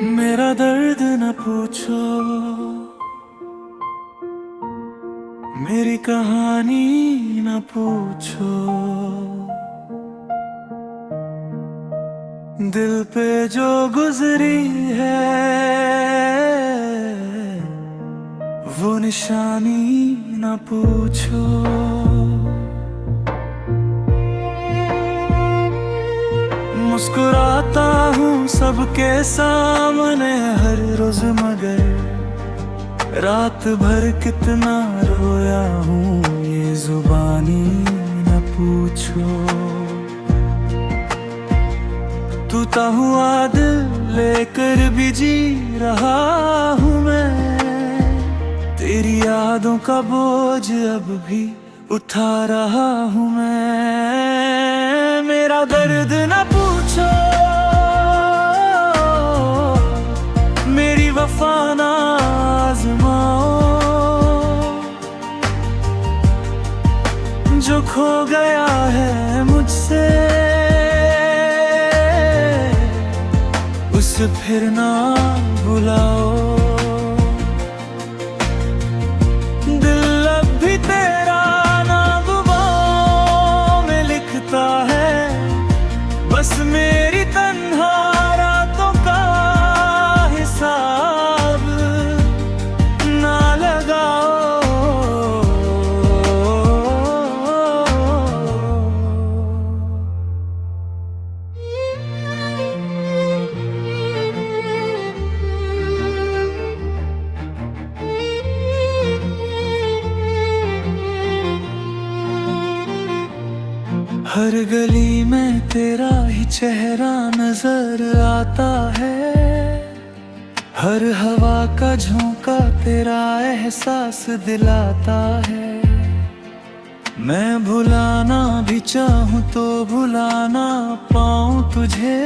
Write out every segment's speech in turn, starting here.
मेरा दर्द न पूछो, मेरी कहानी न पूछो। दिल पे जो गुजरी है वो निशानी न पूछो। मुस्कुराता हूँ सबके सामने हर रोज, मगर रात भर कितना रोया हूँ ये जुबानी न पूछो। टूटा हुआ दिल लेकर भी जी रहा हूँ मैं, तेरी यादों का बोझ अब भी उठा रहा हूँ मैं। मेरा दर्द न पूछो, मेरी वफा ना आज़माओ। जो खो गया है मुझसे उसे फिर ना बुलाओ। दिल अब भी तेरा नाम दुआओं में लिखता है, बस मेरी तन्हा रातों का हिसाब ना लगाओ। हर गली में तेरा ही चेहरा नजर आता है, हर हवा का झोंका तेरा एहसास दिलाता है। मैं भुलाना भी चाहूँ तो भुला ना पाऊँ तुझे,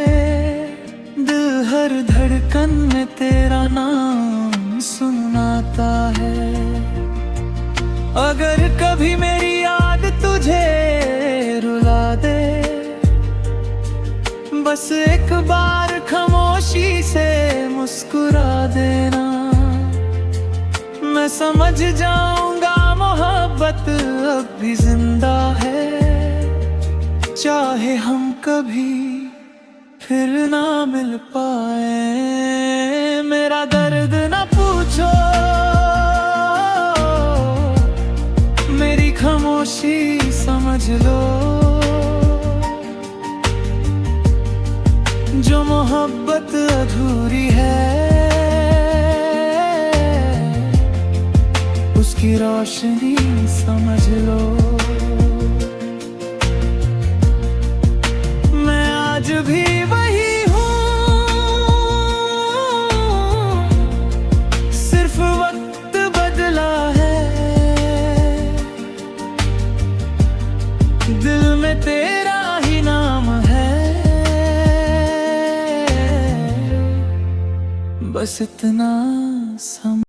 दिल हर धड़कन में तेरा नाम सुनाता है। अगर कभी मेरी याद तुझे रुला दे, बस एक बार खामोशी से मुस्कुरा देना। मैं समझ जाऊंगा मोहब्बत अब भी जिंदा है, चाहे हम कभी फिर ना मिल पाए। मेरा दर्द न पूछो, मेरी खामोशी समझ लो। जो मोहब्बत अधूरी है उसकी रोशनी समझ लो। मैं आज भी वही हूँ, सिर्फ वक्त बदला है। दिल में तेरा ही नाम है, बस इतना